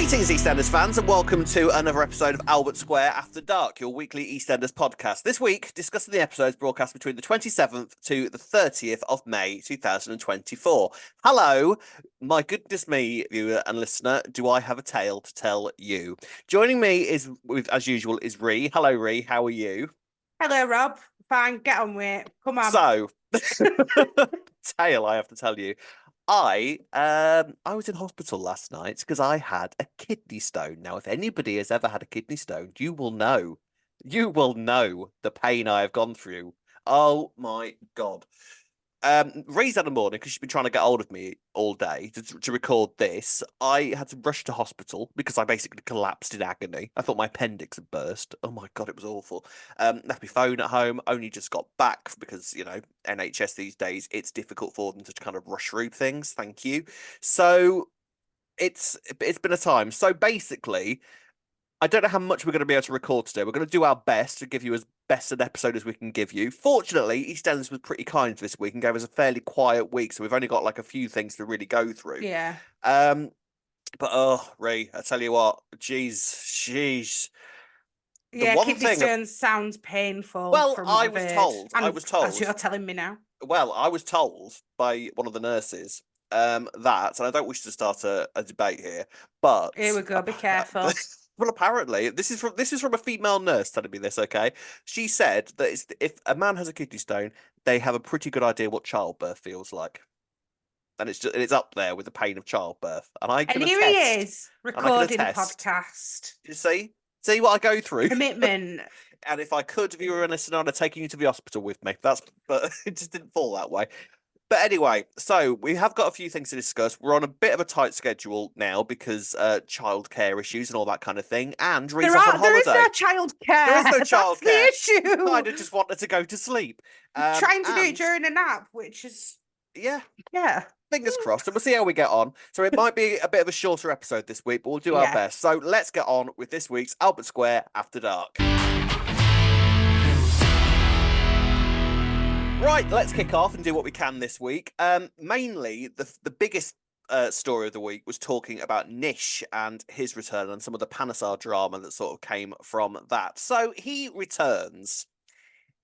Greetings, EastEnders fans, and welcome to another episode of Albert Square After Dark, your weekly EastEnders podcast. This week, discussing the episodes broadcast between the 27th to the 30th of May 2024. Hello, my goodness me, viewer and listener, do I have a tale to tell you? Joining me is, as usual, is Ree. Hello, Ree, how are you? Hello, Rob. Fine, get on with it. Come on. So, tale I have to tell you. I was in hospital last night because I had a kidney stone. Now, if anybody has ever had a kidney stone, you will know the pain I have gone through. Oh my God. Ree's had a morning because she's been trying to get hold of me all day to record this. I had to rush to hospital because I basically collapsed in agony. I thought my appendix had burst. Oh my God, it was awful. Left my phone at home. Only just got back because, you know, NHS these days, it's difficult for them to kind of rush through things. Thank you. So it's been a time. So basically, I don't know how much we're going to be able to record today. We're going to do our best to give you as best an episode as we can give you. Fortunately, EastEnders was pretty kind this week and gave us a fairly quiet week, so we've only got like a few things to really go through. Yeah. But oh, Ray, I tell you what, jeez. Yeah, kidney stones sounds painful. Well, from I was told. As you're telling me now. Well, I was told by one of the nurses that, and I don't wish to start a debate here, but Here we go. Be careful. Well, apparently, this is from a female nurse telling me this. Okay, she said that if a man has a kidney stone, they have a pretty good idea what childbirth feels like, and it's up there with the pain of childbirth. And I can here attest, he is recording a podcast. You see what I go through. Commitment. And if I could, if you were in a scenario taking you to the hospital with me, but it just didn't fall that way. But anyway, so we have got a few things to discuss. We're on a bit of a tight schedule now because childcare issues and all that kind of thing. And Ree's off on holiday. There is no childcare. There is no childcare. That's the issue. I just wanted to go to sleep. Trying to do it during a nap, which is... Yeah. Fingers crossed, and we'll see how we get on. So it might be a bit of a shorter episode this week, but we'll do our best. So let's get on with this week's Albert Square After Dark. Right, let's kick off and do what we can this week. Mainly, the biggest story of the week was talking about Nish and his return and some of the Panesars drama that sort of came from that. So he returns.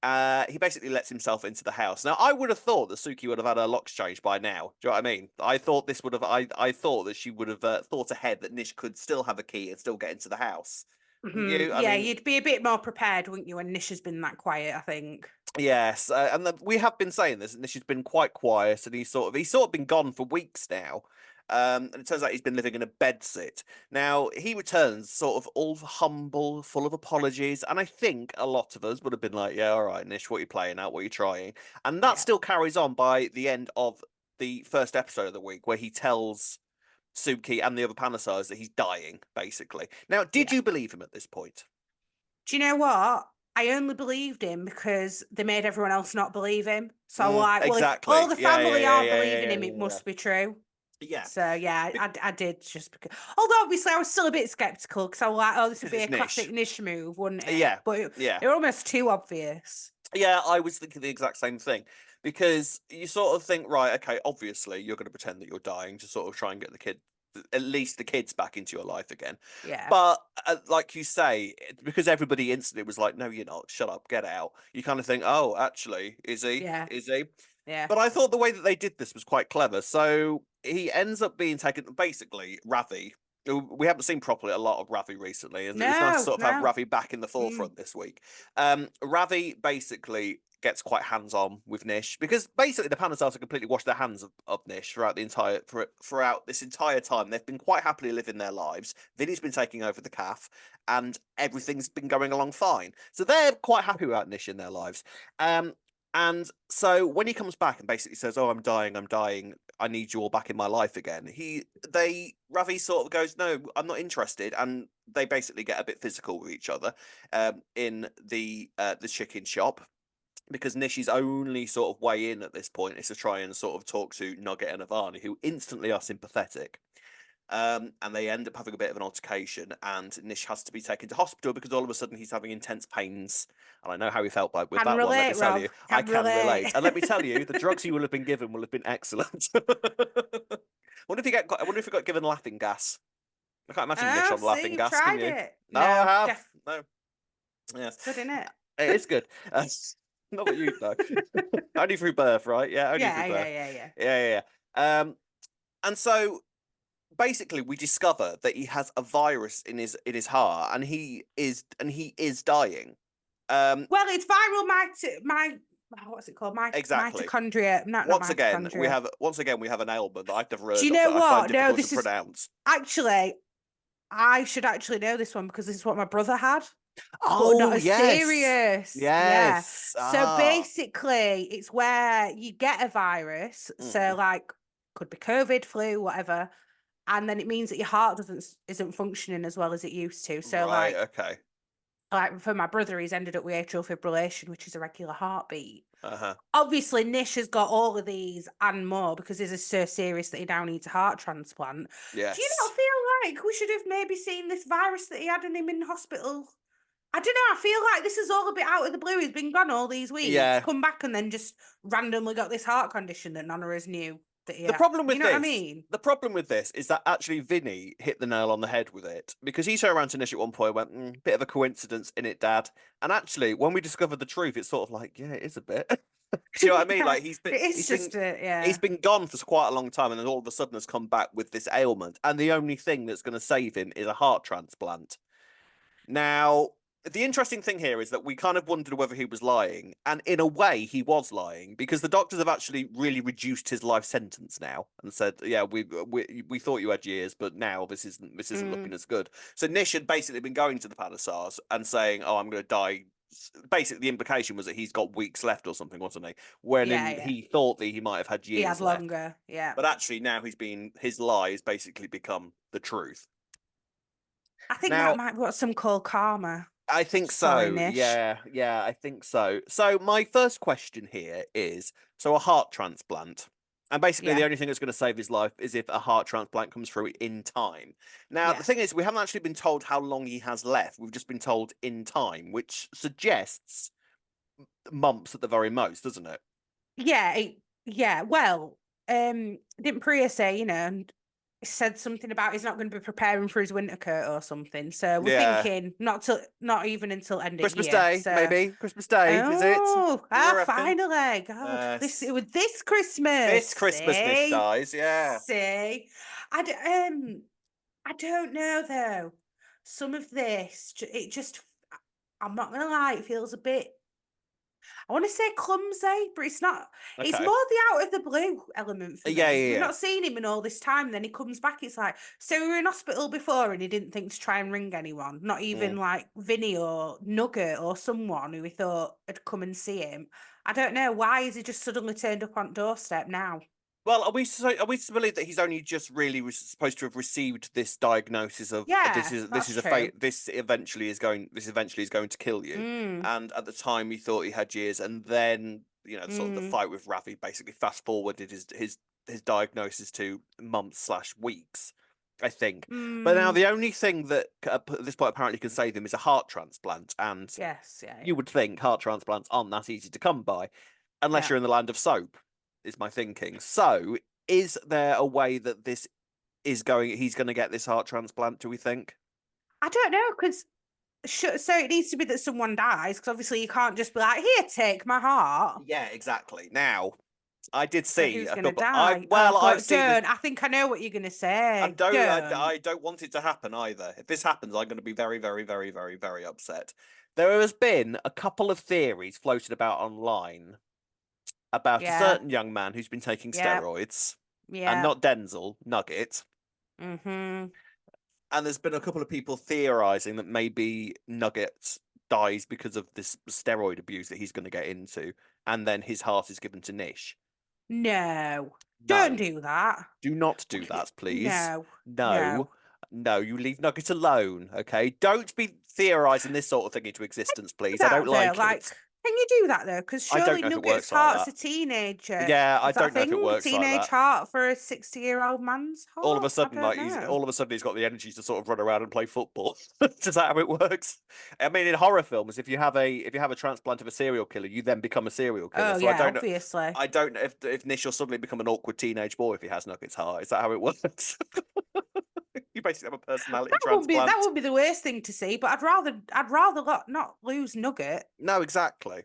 He basically lets himself into the house. Now, I would have thought that Suki would have had her locks changed by now. Do you know what I mean? I thought this would have. I thought that she would have thought ahead that Nish could still have a key and still get into the house. Mm-hmm. You'd be a bit more prepared, wouldn't you? When Nish has been that quiet, I think. Yes, and we have been saying this, and Nish has been quite quiet, and he's sort of been gone for weeks now. And it turns out he's been living in a bedsit. Now, he returns sort of all humble, full of apologies, and I think a lot of us would have been like, yeah, all right, Nish, what are you playing at? What are you trying? And that still carries on by the end of the first episode of the week, where he tells Suki and the other Panesars that he's dying, basically. Now, did you believe him at this point? Do you know what? I only believed him because they made everyone else not believe him. So, exactly. If all the family aren't believing him, it must be true. Yeah. So, I did just because. Although, obviously, I was still a bit sceptical because I was like, oh, this would be a classic Nish move, wouldn't it? Yeah. But it were almost too obvious. Yeah, I was thinking the exact same thing. Because you sort of think, right, okay, obviously, you're going to pretend that you're dying to sort of try and get at least the kids back into your life again. Yeah. But like you say, because everybody instantly was like, no, you're not. Shut up. Get out. You kind of think, oh, actually, is he? Yeah. Is he? Yeah. But I thought the way that they did this was quite clever. So he ends up being taken, basically, Ravi. We haven't seen properly a lot of Ravi recently. And it's nice to sort of have Ravi back in the forefront this week. Ravi basically gets quite hands-on with Nish because basically the Panesars have completely washed their hands of Nish throughout this entire time. They've been quite happily living their lives. Vinny's been taking over the calf and everything's been going along fine. So they're quite happy about Nish in their lives. And so when he comes back and basically says, oh, I'm dying, I need you all back in my life again. Ravi sort of goes, no, I'm not interested. And they basically get a bit physical with each other in the chicken shop. Because Nish's only sort of way in at this point is to try and sort of talk to Nugget and Avani, who instantly are sympathetic. And they end up having a bit of an altercation, and Nish has to be taken to hospital because all of a sudden he's having intense pains. And I know how he felt with that one. Let me tell you, I can relate. And let me tell you, the drugs you will have been given will have been excellent. I wonder if he got given laughing gas. I can't imagine Nish on See, laughing you've gas, can tried you? it. No, I have. No. Yes. It's good, isn't it? It is good. Not that you know. Only through birth, right? Yeah, only through birth. Yeah. Yeah. And so basically we discover that he has a virus in his heart and he is dying. Well, it's viral what's it called? Exactly. Mitochondria. Not Once again, we mitochondria. have an ailment that I've never Do heard you of know that I find what? No, difficult to this is pronounce. actually I should actually know this one because this is what my brother had. But not Oh, as yes. serious. Yeah. Yes. So Ah. basically, it's where you get a virus. So like, could be COVID, flu, whatever, and then it means that your heart isn't functioning as well as it used to. So Right, like, okay. like for my brother, he's ended up with atrial fibrillation, which is a regular heartbeat. Uh-huh. Obviously, Nish has got all of these and more because this is so serious that he now needs a heart transplant. Do you Yes. not feel like we should have maybe seen this virus that he had in him in hospital? I don't know. I feel like this is all a bit out of the blue. He's been gone all these weeks, Yeah. come back and then just randomly got this heart condition that none of us knew that he The had. problem with You know what I mean? The problem with this is that actually Vinny hit the nail on the head with it because he turned around to Nish at one point and went, bit of a coincidence in it, Dad. And actually, when we discovered the truth, it's sort of like, yeah, it is a bit. Do you know what I mean? Like It is he's been gone for quite a long time, and then all of a sudden has come back with this ailment, and the only thing that's going to save him is a heart transplant. Now, the interesting thing here is that we kind of wondered whether he was lying, and in a way, he was lying because the doctors have actually really reduced his life sentence now and said, "Yeah, we thought you had years, but now this isn't looking as good." So Nish had basically been going to the Panesars and saying, "Oh, I'm going to die." Basically, the implication was that he's got weeks left or something, wasn't he? He thought that he might have had years he had left. longer, yeah. But actually, now his lies basically become the truth. I think that might be what some call karma. I think Sorry, so. Nish. Yeah, I think so. So my first question here is, so a heart transplant. And basically the only thing that's going to save his life is if a heart transplant comes through in time. Now, the thing is, we haven't actually been told how long he has left. We've just been told in time, which suggests months at the very most, doesn't it? Yeah. Well, didn't Priya say, and said something about he's not going to be preparing for his winter coat or something. So we're thinking not even until end Christmas of year. Day, maybe. Christmas Day, is it? Finally. God, this Christmas. This Christmas Nish dies, yeah. See. I don't know though. Some of this, I'm not gonna lie, it feels a bit, I want to say clumsy, but it's not. Okay. It's more the out of the blue element for me. We've not seen him in all this time. Then he comes back. It's like, so we were in hospital before and he didn't think to try and ring anyone. Not even like Vinny or Nugget or someone who he thought had come and see him. I don't know. Why is he just suddenly turned up on doorstep now? Well, are we to believe that he's only just really supposed to have received this diagnosis of this eventually is going to kill you, and at the time he thought he had years, and then sort of the fight with Ravi basically fast forwarded his diagnosis to months/weeks, I think. But now the only thing that at this point apparently can save him is a heart transplant, and you would think heart transplants aren't that easy to come by, unless you're in the land of soap. Is my thinking. So, is there a way that he's going to get this heart transplant, do we think? I don't know, because so it needs to be that someone dies, because obviously you can't just be like, here, take my heart. Yeah, exactly. Now, I did see who's a gonna couple. die? I've seen this. I think I know what you're gonna say. I don't want it to happen either. If this happens, I'm going to be very, very, very, very, very upset. There has been a couple of theories floated about online about a certain young man who's been taking steroids. And not Denzel, Nugget. Mm-hmm. And there's been a couple of people theorizing that maybe Nugget dies because of this steroid abuse that he's going to get into, and then his heart is given to Nish. No. Don't do that. Do not do that, please. No. No, you leave Nugget alone, okay? Don't be theorizing this sort of thing into existence, please. I don't like it. Can you do that though? Because surely Nugget's heart's a teenager. Yeah, I don't know if it works like that. Teenage heart for a 60-year-old man's heart. All of a sudden, he's got the energy to sort of run around and play football. Is that how it works? I mean, in horror films, if you have a transplant of a serial killer, you then become a serial killer. Oh, so yeah, obviously. I don't know if Nish will suddenly become an awkward teenage boy if he has Nugget's heart. Is that how it works? basically have a personality That would transplant. be the worst thing to see. But I'd rather not lose Nugget. No, exactly.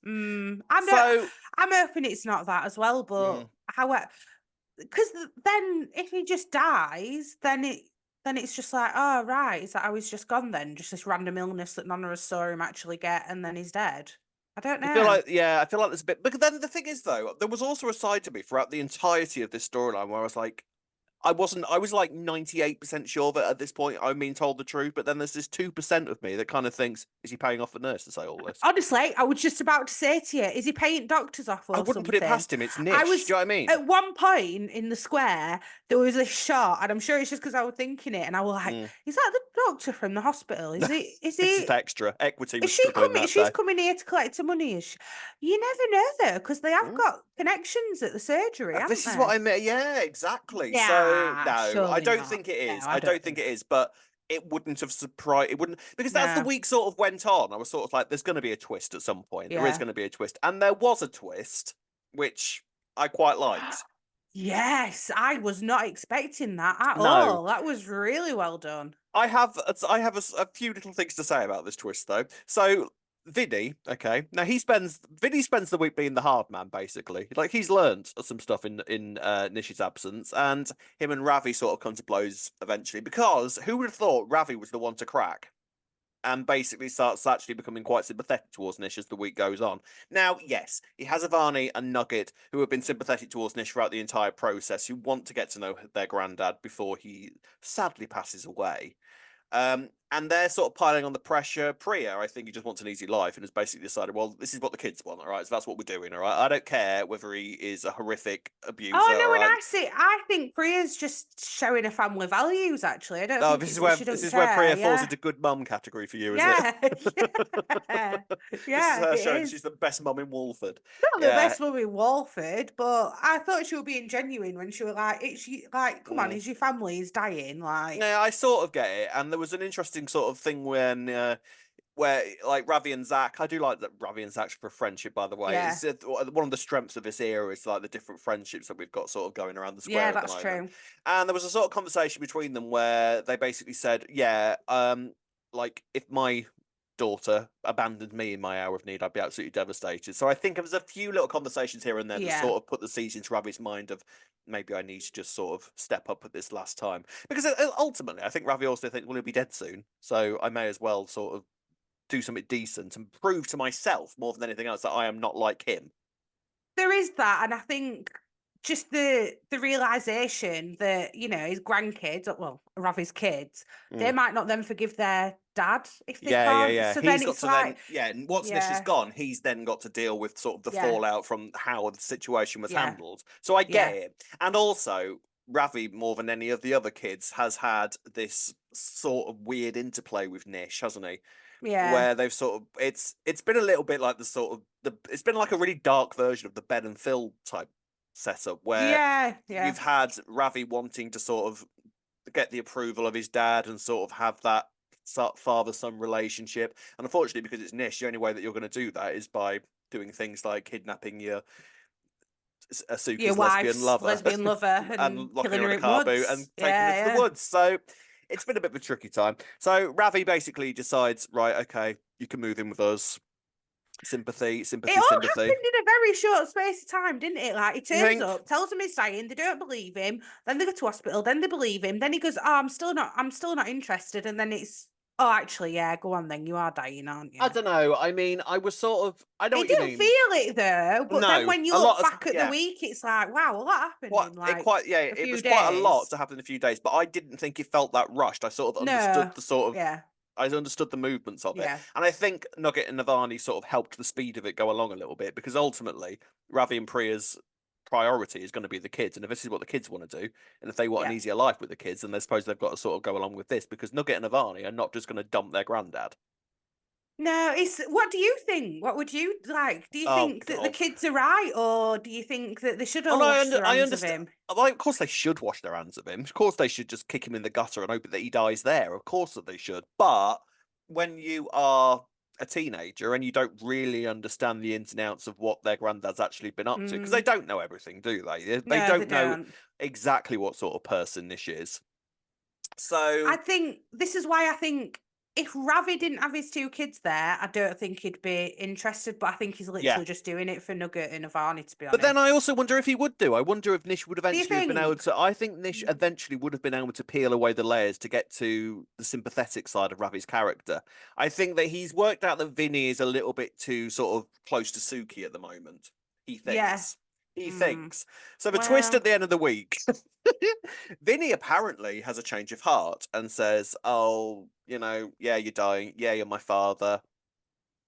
I'm So, hoping it's not that as well. But however, because then if he just dies, then it's just like, oh right, is that how he's just gone then? Just this random illness that none of us saw him actually get, and then he's dead. I don't I feel know. like, yeah, I feel like there's a bit. But then the thing is, though, there was also a side to me throughout the entirety of this storyline where I was like, I was like 98% sure that at this point I'm being told the truth, but then there's this 2% of me that kind of thinks, is he paying off the nurse to say all this? Honestly, I was just about to say to you, is he paying doctors off I or wouldn't put it something? past him. It's I Nish. Do was you know what I mean? at one point in the square, there was a shot, and I'm sure it's just because I was thinking it, and I was like, is that the doctor from the hospital? Is he It's just extra. Equity is was she struggling coming? that She's day. coming here to collect her money. Is she? You never know though, because they have got connections at the surgery, haven't This is what they? I meant. Yeah, exactly. So Yeah, no, I surely don't not. think it No, is. I I don't don't think think it so. is. But it wouldn't have surprised. It wouldn't because as the No, week sort of went on, I was sort of like, "There's going to be a twist at some point. There is yeah. going to be a twist," and there was a twist, which I quite liked. Yes, I was not expecting that at No, all. That was really well done. I have a few little things to say about this twist though. So Vinny, okay, now Vinny spends the week being the hard man basically. Like he's learned some stuff in Nish's absence, and him and Ravi sort of come to blows eventually. Because who would have thought Ravi was the one to crack? And basically starts actually becoming quite sympathetic towards Nish as the week goes on. Now, yes, he has Ivani and Nugget who have been sympathetic towards Nish throughout the entire process, who want to get to know their granddad before he sadly passes away. And they're sort of piling on the pressure. Priya, I think he just wants an easy life and has basically decided, well, this is what the kids want, all right? So that's what we're doing, all right? I don't care whether he is a horrific abuser, Oh all no, and right? I think Priya's just showing her family values. Actually, I don't Oh, think it's that she this doesn't is where care. Priya falls Yeah, into good mum category for you, is it? yeah, yeah, This is yeah. her It showing she's is the best mum in Walford. not the Yeah. best mum in Walford, but I thought she was being genuine when she was like, "It's like, come on, Mm. is your family is dying?" Like, Yeah, I sort of get it, and there was an interesting sort of thing when where like Ravi and Zach, I do like that Ravi and Zach's for friendship. By the way, yeah, it's one of the strengths of this era is like the different friendships that we've got sort of going around the yeah, square at the that's moment. true. And there was a sort of conversation between them where they basically said, "Yeah, like if my daughter abandoned me in my hour of need, I'd be absolutely devastated." So I think there was a few little conversations here and there that Yeah, sort of put the seeds into Ravi's mind of maybe I need to just sort of step up at this last time. Because ultimately, I think Ravi also thinks, well, he'll be dead soon. So I may as well sort of do something decent and prove to myself more than anything else that I am not like him. there is that, and I think just the realization that his grandkids, well, Ravi's kids, they Mm. might not then forgive their dad if they Yeah, yeah, can't. yeah. So then He's got it's to then, like, yeah. And once Nish is yeah, gone, he's then got to deal with sort of the yeah, fallout from how the situation was yeah, handled. So I get yeah, it. And also, Ravi, more than any of the other kids, has had this sort of weird interplay with Nish, hasn't he? yeah, Where they've sort of it's been a little bit like the sort of the it's been like a really dark version of the Ben and Phil type setup where yeah, yeah, you've had Ravi wanting to sort of get the approval of his dad and sort of have that father son relationship. And unfortunately, because it's Nish, the only way that you're going to do that is by doing things like kidnapping your your Asuki's lesbian wife's lover lesbian lover and and locking killing her her in a in car boot and woods. taking her Yeah, to the yeah. woods. So it's been a bit of a tricky time. So Ravi basically decides, right, okay, you can move in with us. Sympathy, It sympathy, all sympathy. happened in a very short space of time, didn't it? Like he You turns think? up, tells them he's dying, they don't believe him, then they go to hospital, then they believe him, then he goes, "Oh, I'm still not interested," and then it's, "Oh, actually, yeah, go on then, you are dying, aren't I you?" don't know. I mean, I was sort of. I know He what you didn't mean. feel it though, but then No, when you a lot look of back at the yeah. week, it's like, wow, a lot happened in like Yeah, a it few was quite a lot days. to happen in a few days, but I didn't think it felt that rushed. I sort of understood No, the sort of yeah, I understood the movements of it. yeah, And I think Nugget and Navani sort of helped the speed of it go along a little bit because ultimately Ravi and Priya's priority is going to be the kids. And if this is what the kids want to do, and if they want an yeah. easier life with the kids, then they suppose they've got to sort of go along with this because Nugget and Navani are not just going to dump their granddad. No, it's what do you think? What would you like? Do you Oh think that the God. kids are right, or do you think that they should Oh all no, wash their I hands of understand. him? Well, of course they should wash their hands of him. Of course they should just kick him in the gutter and hope that he dies there. Of course that they should. But when you are a teenager and you don't really understand the ins and outs of what their granddad's actually been up to, because they Mm, don't know everything, do they? They no, they don't know don't. exactly what sort of person Nish is. So I think this is why I think if Ravi didn't have his two kids there, I don't think he'd be interested. But I think he's yeah. literally just doing it for Nugget and Avani, to be But then I honest. also wonder if he would do. I wonder if Nish would Do you eventually have been able think? to. I think Nish eventually would have been able to peel away the layers to get to the sympathetic side of Ravi's character. I think that he's worked out that Vinny is a little bit too sort of close to Suki at the moment. He Yeah. thinks. He Mm. thinks. So the twist Well, at the end of the week, Vinny apparently has a change of heart and says, "Oh, yeah, you're dying. Yeah, you're my father.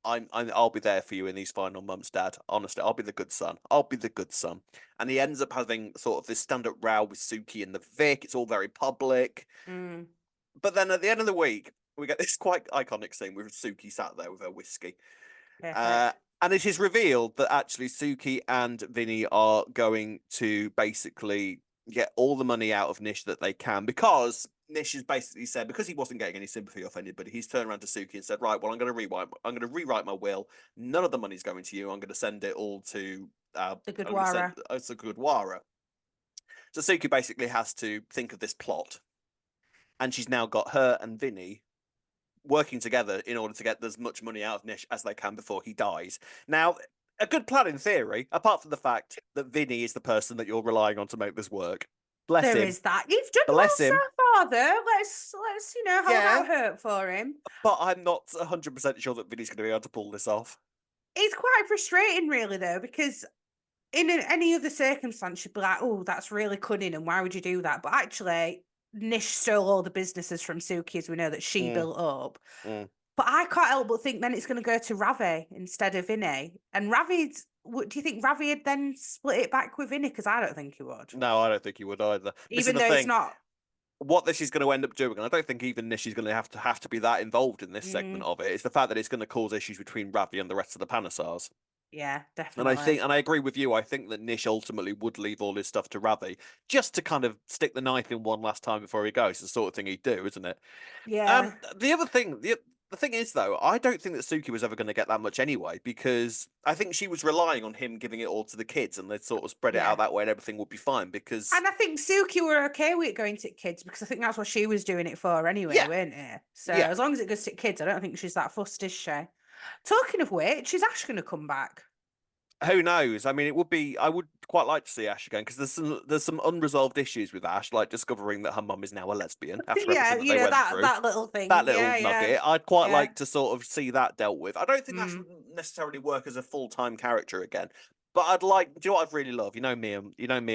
I'll be there for you in these final months, Dad. Honestly, I'll be the good son. I'll be the good son." And he ends up having sort of this stand-up row with Suki and the Vic. It's all very public. mm, But then at the end of the week, we get this quite iconic scene with Suki sat there with her whiskey. perfect. And it is revealed that actually Suki and Vinny are going to basically get all the money out of Nish that they can, because Nish has basically said, because he wasn't getting any sympathy off anybody, he's turned around to Suki and said, right, well, I'm going to rewrite my will. None of the money's going to you. I'm going to send it all to The I'm going to send Gurdwara. it's a Gurdwara. So Suki basically has to think of this plot, and she's now got her and Vinny working together in order to get as much money out of Nish as they can before he dies. Now, a good plan in theory, apart from the fact that Vinny is the person that you're relying on to make this work. Bless There him. is that. You've done well Bless so him. far, though. Let's hold Yeah, out hope for him. but I'm not 100% sure that Vinny's going to be able to pull this off. It's quite frustrating, really, though, because in any other circumstance, you'd be like, "Oh, that's really cunning, and why would you do that?" But actually, Nish stole all the businesses from Suki, as we know that she Mm, built up. mm. But I can't help but think then it's going to go to Ravi instead of Vinny. And Ravi's, do you think Ravi would then split it back with Vinny? Because I don't think he would. No, I don't think he would either. This is Even the though it's thing. not. What this is going to end up doing, and I don't think even Nish is going to have to be that involved in this segment Mm, of it. It's the fact that it's going to cause issues between Ravi and the rest of the Panesars. yeah, And definitely. I agree with you. I think that Nish ultimately would leave all his stuff to Ravi just to kind of stick the knife in one last time before he goes. It's the sort of thing he'd do, isn't it? Yeah. The other thing, the thing is though, I don't think that Suki was ever going to get that much anyway, because I think she was relying on him giving it all to the kids, and they'd sort of spread it out Yeah. that way, and everything would be fine. Because And I think Suki were okay with it going to kids because I think that's what she was doing it for anyway, yeah, weren't it? So yeah. as long as it goes to kids, I don't think she's that fussed, is she? Talking of which, is Ash going to come back? Who knows? I mean, it would be. I would quite like to see Ash again, because there's some unresolved issues with Ash, like discovering that her mum is now a lesbian after Yeah, everything that they went through. that little That thing. little Yeah, yeah, nugget. I'd quite yeah. like to sort of see that dealt with. I don't think Ash Mm. would necessarily work as a full-time character again, but I'd like. Do you know what I'd really love? You know me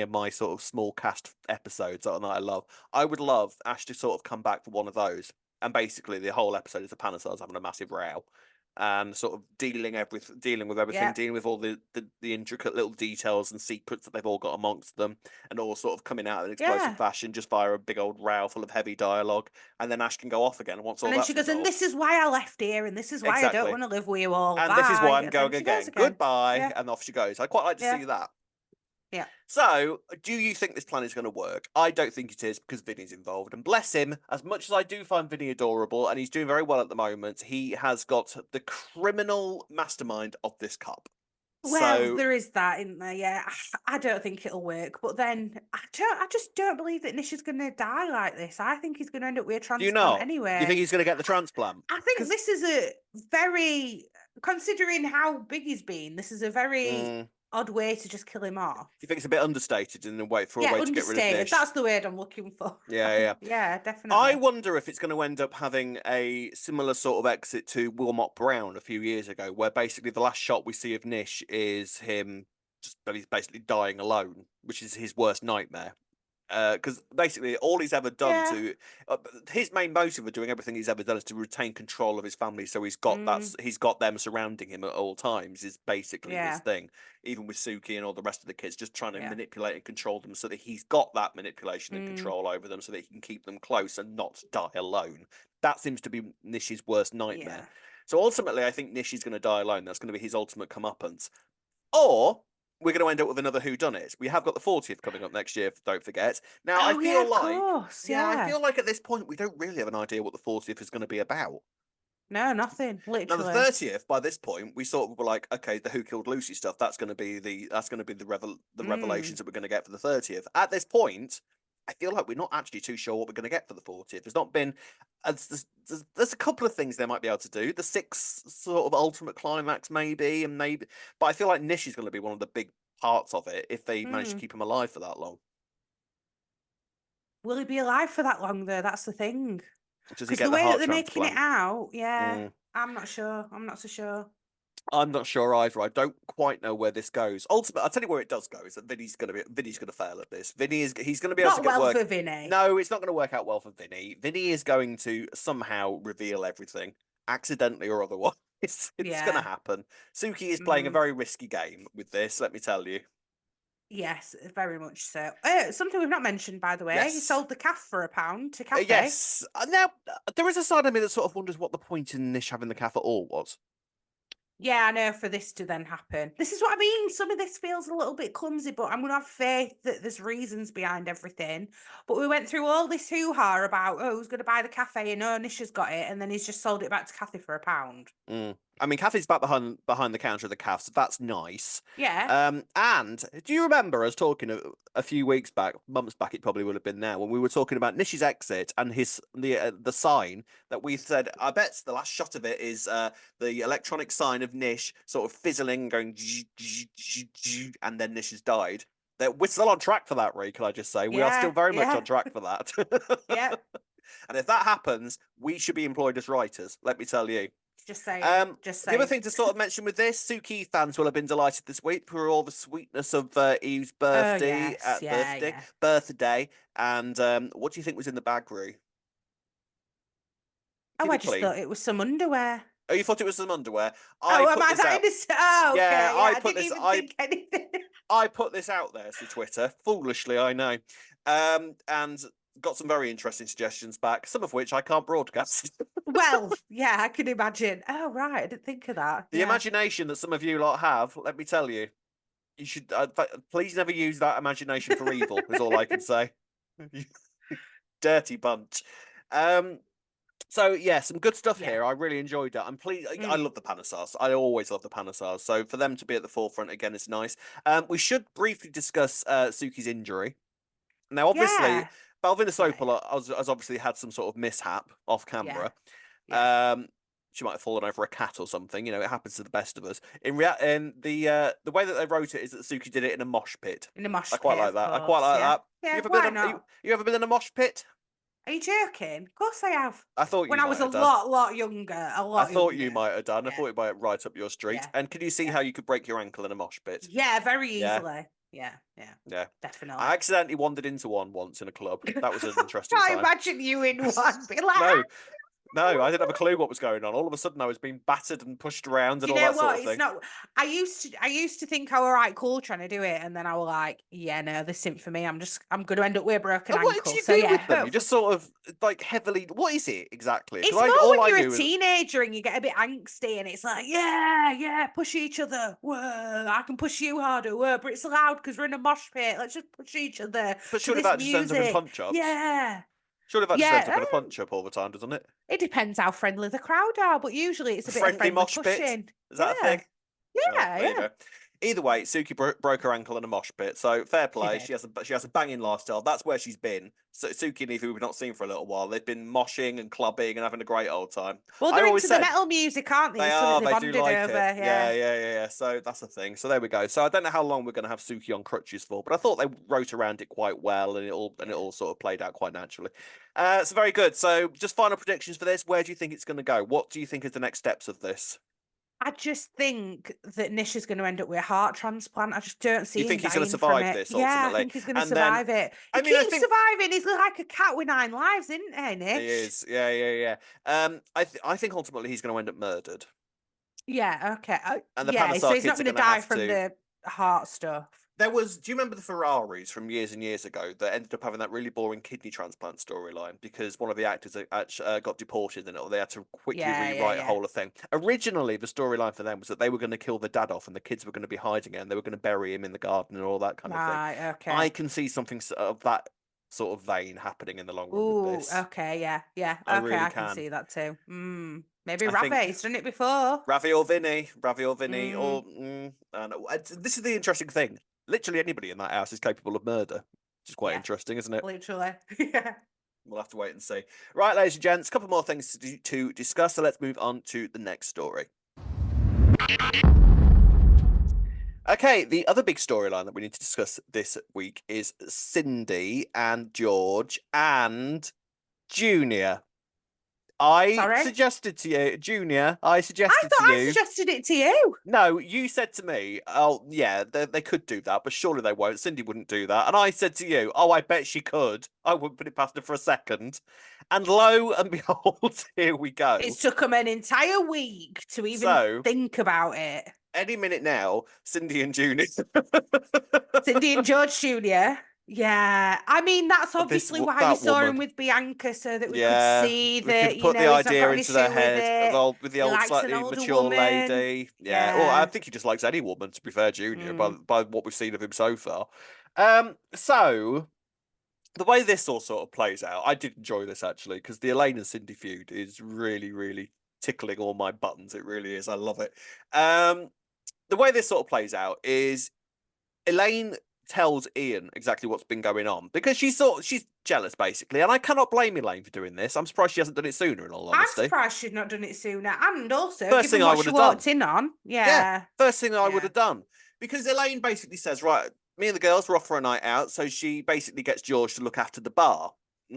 and my sort of small cast episodes that I love. I would love Ash to sort of come back for one of those, and basically the whole episode is the Panesars having a massive row, and sort of dealing with everything, Yeah. dealing with all the intricate little details and secrets that they've all got amongst them, and all sort of coming out in explosive Yeah. fashion just via a big old row full of heavy dialogue, and then Ash can go off again once And all then she that's goes, and resolved. this is why I left here, and this is why I don't Exactly. want to live with you all. And this is why Bye. I'm And then going she goes again. again. Goodbye. Yeah. And off she goes. I'd quite like to Yeah. see that. Yeah. So, do you think this plan is going to work? I don't think it is, because Vinny's involved. And bless him, as much as I do find Vinny adorable, and he's doing very well at the moment, he has got the criminal mastermind of this cup. Well, So, there is that, isn't there? Yeah. I don't think it'll work. But then I just don't believe that Nish is going to die like this. I think he's going to end up with a do you transplant not? You think anyway. he's going to get the transplant? I think Because this is a very, considering how big he's been, this is a very mm, odd way to just kill him off. you think it's a bit understated and a way Yeah, to get rid of understated. Nish. That's the word I'm looking for. Yeah, yeah. Yeah, I definitely. wonder if it's going to end up having a similar sort of exit to Wilmot Brown a few years ago, where basically the last shot we see of Nish is him he's basically dying alone, which is his worst nightmare. Because basically all he's ever done Yeah. to his main motive of doing everything he's ever done is to retain control of his family. So Mm, he's got them surrounding him at all times. Is basically his yeah. thing. Even with Suki and all the rest of the kids, just trying to Yeah. manipulate and control them, so that he's got that manipulation and Mm, control over them, so that he can keep them close and not die alone. That seems to be Nish's worst nightmare. yeah. So ultimately, I think Nish is going to die alone. That's going to be his ultimate comeuppance. Or we're going to end up with another whodunit. We have got the 40th coming up next year, don't forget. Now, Oh, yeah, of course. I Yeah. feel like at this point we don't really have an idea what the 40th is going to be about. No, nothing. Now, the Literally. 30th, by this point, we sort of were like, okay, the Who Killed Lucy stuff, that's going to be the Mm, revelations that we're going to get for the 30th. At this point, I feel like we're not actually too sure what we're going to get for the 40th. There's not been. There's a couple of things they might be able to do. The 6 sort of ultimate climax, maybe, and maybe. But I feel like Nish is going to be one of the big parts of it if they manage to keep him alive for that long. Will he be alive for that long, though? That's the thing. Does he Because get the the way heart that they're making it transplant? out, I'm not sure. I'm not so sure. I'm not sure either. I don't quite know where this goes. Ultimately, I'll tell you where it does go. Is that Vinny's going to fail at this. He's going to be able to Not get well work. for Vinny. No, it's not going to work out well for Vinny. Vinny is going to somehow reveal everything, accidentally or otherwise. It's going to happen. Suki is playing a very risky game with this. Let me tell you. Yes, very much so. Something we've not mentioned, by the way. Yes. He sold the calf for £1 to Kathy. Yes. Now there is a side of me that sort of wonders what the point in Nish having the calf at all was. Yeah, I know, for this to then happen. This is what I mean. Some of this feels a little bit clumsy, but I'm going to have faith that there's reasons behind everything. But we went through all this hoo-ha about, who's going to buy the cafe, and Nish has got it, and then he's just sold it back to Kathy for £1. I mean, Kathy's back behind the counter of the calf, so that's nice. Yeah. And do you remember us talking a few weeks back, months back? It probably would have been now when we were talking about Nish's exit and the sign that we said. I bet the last shot of it is the electronic sign of Nish sort of fizzling, going, and then Nish has died. We're still on track for that, Ray. Can I just say we are still very much on track for that? Yeah. And if that happens, we should be employed as writers. Let me tell you. Just saying. The other thing to sort of mention with this, Suki fans will have been delighted this week for all the sweetness of Eve's birthday, birthday, and what do you think was in the bag, Roo? I just thought it was some underwear. Oh, you thought it was some underwear? Okay. Yeah, I didn't even think anything. I put this out there to Twitter, foolishly, I know, and got some very interesting suggestions back, some of which I can't broadcast. Well, yeah, I can imagine. Oh, right, I didn't think of that. The imagination that some of you lot have, let me tell you, you should please never use that imagination for evil, is all I can say. Dirty bunch. So yeah, some good stuff here. I really enjoyed it. I'm pleased. I love the Panesars. I always love the Panesars. So for them to be at the forefront again is nice. We should briefly discuss Suki's injury. Now, obviously, Balvina Sopola has obviously had some sort of mishap off camera. She might have fallen over a cat or something. You know, it happens to the best of us. The way that they wrote it is that Suki did it in a mosh pit. In a mosh pit. I quite like that. I quite like that. Yeah, you ever been in a mosh pit? Are you joking? Of course I have. I thought when I was a lot younger. I thought you might have done. I thought it might right up your street. Yeah. And can you see how you could break your ankle in a mosh pit? Yeah, very easily. Yeah, definitely. I accidentally wandered into one once in a club. That was an interesting time. I imagine you in one. No, I didn't have a clue what was going on. All of a sudden, I was being battered and pushed around and all that sort of thing. It's not. I used to think I was right cool trying to do it, and then I was like, yeah, no, this isn't for me. I'm going to end up with a broken ankle. What did you do with them? You just sort of like heavily. What is it exactly? It's more when you're a teenager and you get a bit angsty, and it's like, yeah, push each other. Whoa, I can push you harder. Whoa, but it's loud because we're in a mosh pit. Let's just push each other. But surely that just ends up in punch ups. Yeah. Surely that just ends up in a punch up all the time, doesn't it? It depends how friendly the crowd are, but usually it's a bit of friendly mosh pushing. Pit. Is that a thing? Yeah. Either way, Suki broke her ankle in a mosh pit, so fair play. She has a banging lifestyle. That's where she's been. So Suki and Eve, who we've not seen for a little while, they've been moshing and clubbing and having a great old time. Well, they're into the metal music, aren't they? They are. They do like over. it. Yeah. So that's the thing. So there we go. So I don't know how long we're going to have Suki on crutches for, but I thought they wrote around it quite well, and it all sort of played out quite naturally. So very good. So just final predictions for this. Where do you think it's going to go? What do you think is the next steps of this? I just think that Nish is going to end up with a heart transplant. I just don't see. You think he's going to survive this? Ultimately? Yeah, I think he's going to survive it. He keeps surviving. He's like a cat with 9 lives, isn't he, Nish? He is. Yeah. I think ultimately he's going to end up murdered. Yeah. Okay. And the so he's not going to die from the heart stuff. Do you remember the Ferraris from years and years ago that ended up having that really boring kidney transplant storyline because one of the actors got deported and they had to quickly rewrite a whole thing. Originally, the storyline for them was that they were going to kill the dad off and the kids were going to be hiding it and they were going to bury him in the garden and all that kind of thing. Okay. I can see something of that sort of vein happening in the long run with this. Okay, yeah. I can see that too. Maybe Ravi's done it before. Ravi or Vinny, or this is the interesting thing. Literally anybody in that house is capable of murder. which is quite interesting, isn't it? Literally. Yeah. We'll have to wait and see. Right, ladies and gents, a couple more things to discuss, so let's move on to the next story. Okay, the other big storyline that we need to discuss this week is Cindy and George and Junior. Suggested to you, Junior. I suggested to you. I suggested it to you. No, you said to me, "Oh, yeah, they could do that, but surely they won't. Cindy wouldn't do that." And I said to you, "Oh, I bet she could. I wouldn't put it past her for a second." And lo and behold, here we go. It took them an entire week to even think about it. Any minute now, Cindy and Junior. Cindy and George Jr. Yeah, I mean that's obviously why we saw him with Bianca, so that we could see that put the idea into their head with the old slightly mature lady. Yeah, well, I think he just likes any woman. To be fair, Junior, by what we've seen of him so far. So the way this all sort of plays out, I did enjoy this actually because the Elaine and Cindy feud is really, really tickling all my buttons. It really is. I love it. The way this sort of plays out is Elaine tells Ian exactly what's been going on because she's jealous basically, and I cannot blame Elaine for doing this. I'm surprised she hasn't done it sooner. In all honesty, I'm surprised she's not done it sooner, and also first thing I would have walked in on, first thing I would have done, because Elaine basically says, right, me and the girls were off for a night out, so she basically gets George to look after the bar.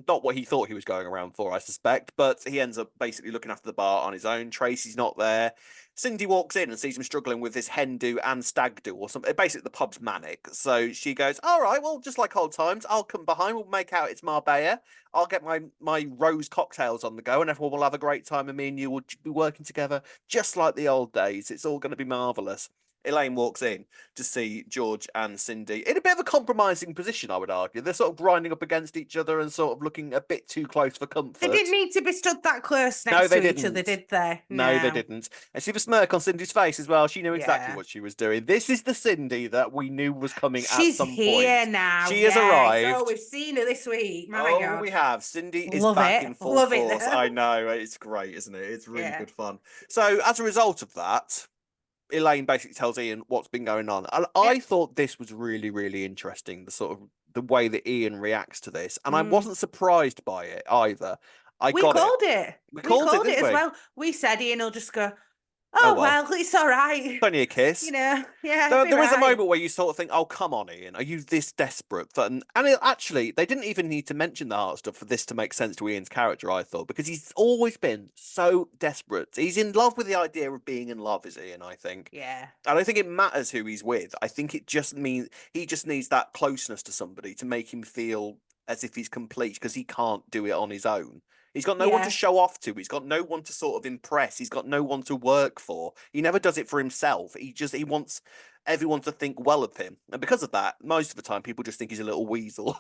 Not what he thought he was going around for, I suspect, but he ends up basically looking after the bar on his own. Tracy's not there. Cindy walks in and sees him struggling with this hen do and stag do or something. Basically, the pub's manic. So she goes, all right, well, just like old times, I'll come behind. We'll make out it's Marbella. I'll get my rose cocktails on the go and everyone will have a great time and me and you will be working together just like the old days. It's all going to be marvellous. Elaine walks in to see George and Cindy in a bit of a compromising position, I would argue. They're sort of grinding up against each other and sort of looking a bit too close for comfort. They didn't need to be stood that close next to each other, did they? No, they didn't. And see the smirk on Cindy's face as well. She knew exactly what she was doing. This is the Cindy that we knew was coming at some point. She's here now. She has arrived. Oh, we've seen her this week. My God. We have. Cindy is back in full force. I know. It's great, isn't it? It's really good fun. So as a result of that, Elaine basically tells Ian what's been going on. And I thought this was really, really interesting, the way that Ian reacts to this. And I wasn't surprised by it either. We called it as well. We said Ian will just go, oh, well, it's all right. It's only a kiss. You know, yeah. There is a moment where you sort of think, oh, come on, Ian. Are you this desperate? Actually, they didn't even need to mention the heart stuff for this to make sense to Ian's character, I thought, because he's always been so desperate. He's in love with the idea of being in love, is Ian, I think. Yeah. I don't think it matters who he's with. I think it just means he just needs that closeness to somebody to make him feel as if he's complete because he can't do it on his own. He's got no one to show off to. He's got no one to sort of impress. He's got no one to work for. He never does it for himself. He wants everyone to think well of him. And because of that, most of the time, people just think he's a little weasel.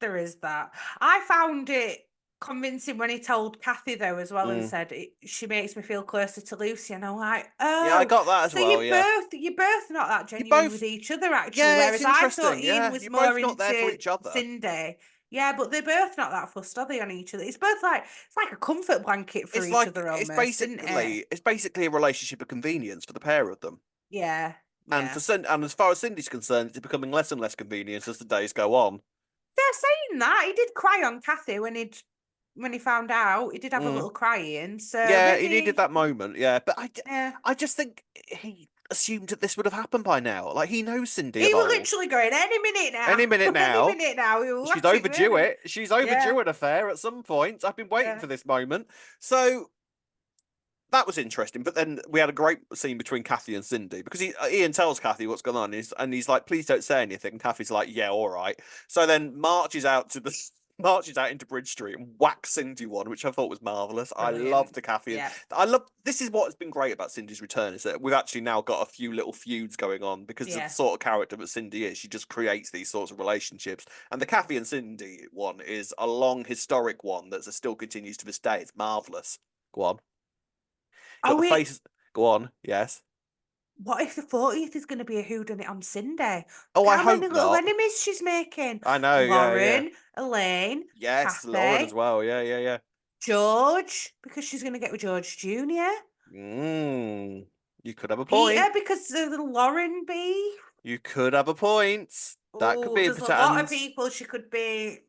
There is that. I found it convincing when he told Kathy, though, as well, and said, she makes me feel closer to Lucy. And I'm like, oh. Yeah, I got that as well, you're both not that genuine with each other, actually. Whereas I thought Ian was more into Cindy. Yeah, but they're both not that fussed, are they, on each other? It's both it's like a comfort blanket for each other almost, it's basically a relationship of convenience for the pair of them. Yeah. And as far as Cindy's concerned, it's becoming less and less convenient as the days go on. They're saying that. He did cry on Kathy when he found out. He did have a little crying. So yeah, he needed that moment. Yeah, but I just think he assumed that this would have happened by now. Like, he knows Cindy. He was literally going, any minute now. Any minute now. She's overdue it. She's overdue an affair at some point. I've been waiting for this moment. So that was interesting. But then we had a great scene between Kathy and Cindy because Ian tells Kathy what's going on. And he's like, please don't say anything. And Kathy's like, yeah, all right. So then marches out into Bridge Street and whacks Cindy one, which I thought was marvellous. I love the Kathy. Yeah. This is what's been great about Cindy's return, is that we've actually now got a few little feuds going on because of the sort of character that Cindy is. She just creates these sorts of relationships. And the Kathy and Cindy one is a long historic one that still continues to this day. It's marvellous. Go on. Go on, yes. What if the 40th is going to be a whodunit on Cindy? Oh, I hope not. How many little enemies she's making? I know, Lauren, Elaine, yes, Kathy, Lauren as well. Yeah. George, because she's going to get with George Jr. You could have a point. Peter, because of the Lauren B. You could have a point. That could Oh, be there's a lot of and people she could be.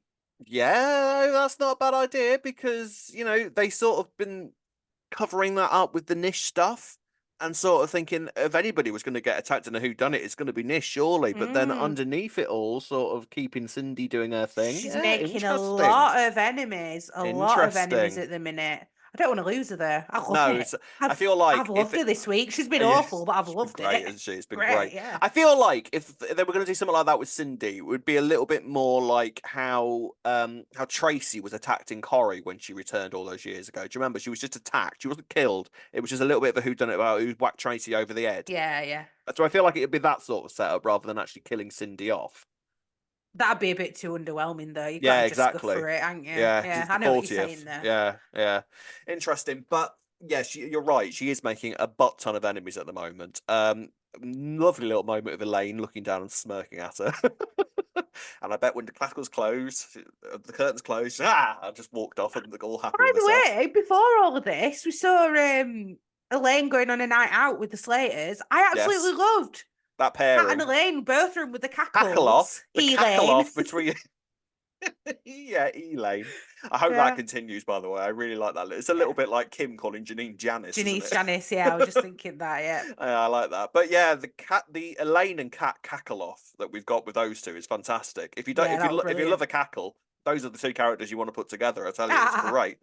yeah, that's not a bad idea because they sort of been covering that up with the Nish stuff and sort of thinking if anybody was going to get attacked in a whodunit, it's going to be Nish, surely. But then Mm. underneath it all, sort of keeping Cindy doing her thing. She's Yeah, making a interesting. lot of enemies, Interesting. at the minute. I don't want to lose her though. I love No, it. I feel like I've if loved it, her this week. She's been yeah, awful, but I've she's been loved great, it. hasn't she? It's been Great, great. yeah. I feel like if they were going to do something like that with Cindy, it would be a little bit more like how Tracy was attacked in Corrie when she returned all those years ago. Do you remember? She was just attacked. She wasn't killed. It was just a little bit of a whodunit about who whacked Tracy over the head. Yeah, yeah. So I feel like it'd be that sort of setup rather than actually killing Cindy off. That'd be a bit too underwhelming though. You've got Yeah, to just go exactly. for it, haven't you? Yeah, because Yeah, it's I the know what you're 40th. saying there. Yeah, yeah. Interesting. But yeah, you're right. She is making a butt ton of enemies at the moment. Lovely little moment of Elaine looking down and smirking at her. And I bet when the classicals closed, the curtains closed, I just walked off and all happy By with the herself. way, before all of this, we saw Elaine going on a night out with the Slaters. I absolutely Yes, loved that Kat and pairing. Elaine, both of them with the Cackle cackles. off, the cackle Elaine. off between yeah, Elaine. I hope that Yeah. continues, by the way. I really like that. It's a little Yeah. bit like Kim calling Janine Janice, isn't Janice, it? Janice, yeah, I was just thinking that, yeah. I like that. But yeah, the Elaine and Cat cackle off that we've got with those two is fantastic. If you don't, Yeah, that was if you love brilliant. a cackle, those are the two characters you want to put together. I tell you, it's great.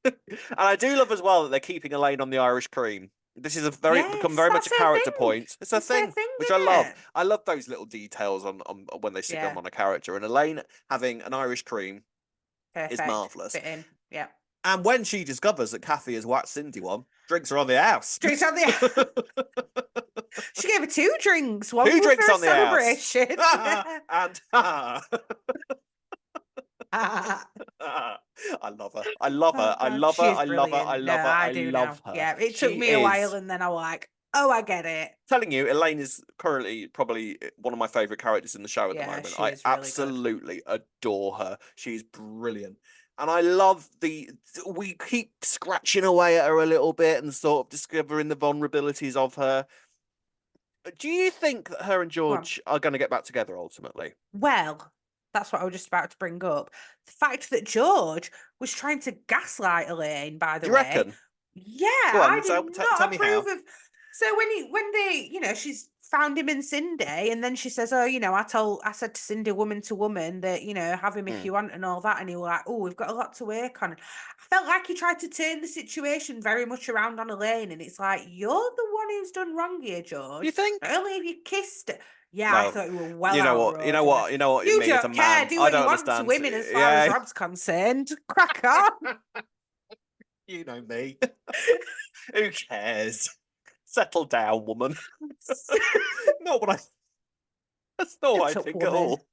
And I do love as well that they're keeping Elaine on the Irish cream. This is become Yes, very much that's a her character thing. point. It's a It's her thing, thing, which I isn't love. it? I love those little details on when they stick them Yeah, on a character. And Elaine having an Irish cream is perfect. marvelous. Fit in. Yeah. And when she discovers that Kathy has whacked Cindy one, drinks are on the house. Drinks on the. She gave her 2 drinks. One Two was for drinks a on the house. celebration. And I love her. I love Oh her. I God, love her. she is I love her. I brilliant. No, love her. I I do now. love her. Yeah, it took She me a while, is. and then I was like, "Oh, I get it." Telling you, Elaine is currently probably one of my favorite characters in the show at the Yeah, moment. she I is really good. absolutely adore her. She's brilliant. And I love we keep scratching away at her a little bit and sort of discovering the vulnerabilities of her. Do you think that her and Go on. George are going to get back together ultimately? Well, that's what I was just about to bring up. The fact that George was trying to gaslight Elaine, by Do the you way. reckon? Yeah, Go I on, did tell not me approve how. of. So when they, she's found him in Cindy, and then she says, "Oh, I said to Cindy, woman to woman, that have him if Hmm. you want and all that," and he was like, "Oh, we've got a lot to work on." I felt like he tried to turn the situation very much around on Elaine, and it's like you're the one who's done wrong here, You George. Not think? only have you kissed her. Yeah, I Well, thought you were well you know what? You know outroad. what? You know what you You mean as a don't care. man. Do I what don't you want to understand. women as far as Yeah, Rob's concerned. Crack on. you know me. Who cares? Settle down, woman. Not what I. That's not what I Shut up, think at woman. all.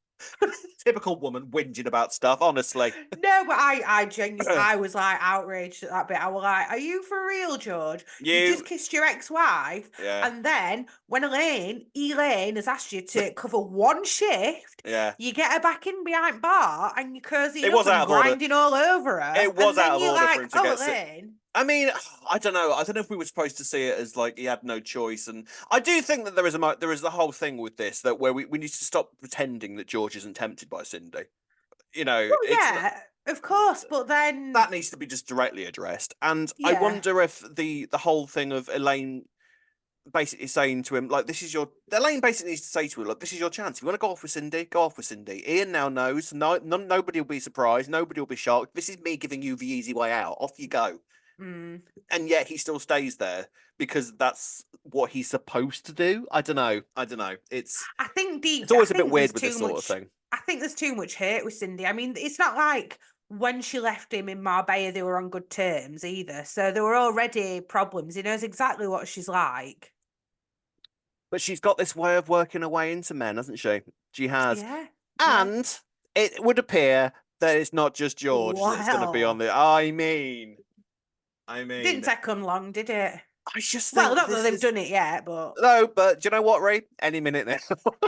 Typical woman whinging about stuff. Honestly. No, but I genuinely, I was like outraged at that bit. I was like, "Are you for real, George? You've just You. kissed your ex-wife, Yeah. and then when Elaine has asked you to cover one shift, Yeah. you get her back in behind bar and you're It cozying up was and out of order. grinding all over her, It was and out then of you're order for like, him to oh, get. Elaine." I mean, I don't know. I don't know if we were supposed to see it as like he had no choice, and I do think that there is the whole thing with this that where we need to stop pretending that George isn't tempted by Cindy. Well, It's yeah, of course, but then, that needs to be just directly addressed. And I yeah. wonder if the whole thing of Elaine basically saying to him like, "This is your." Elaine basically needs to say to him, "Look, this is your chance. If you want to go off with Cindy, go off with Cindy." Ian now knows. Nobody will be surprised. Nobody will be shocked. This is me giving you the easy way out. Off you go. Mm. And yet he still stays there because that's what he's supposed to do. I don't know. I don't know. I think It's always a bit weird with this sort of thing. I think there's too much hate with Cindy. I mean, it's not like when she left him in Marbella, they were on good terms either. So there were already problems. He knows exactly what she's like. But she's got this way of working her way into men, hasn't she? She has. Yeah. Yeah. And it would appear that it's not just George that's going to be on Wow. the. Didn't take them long, did it? I just Well, think not that this they've is. done it yet, but No, but do you know what, Ray? Any minute now.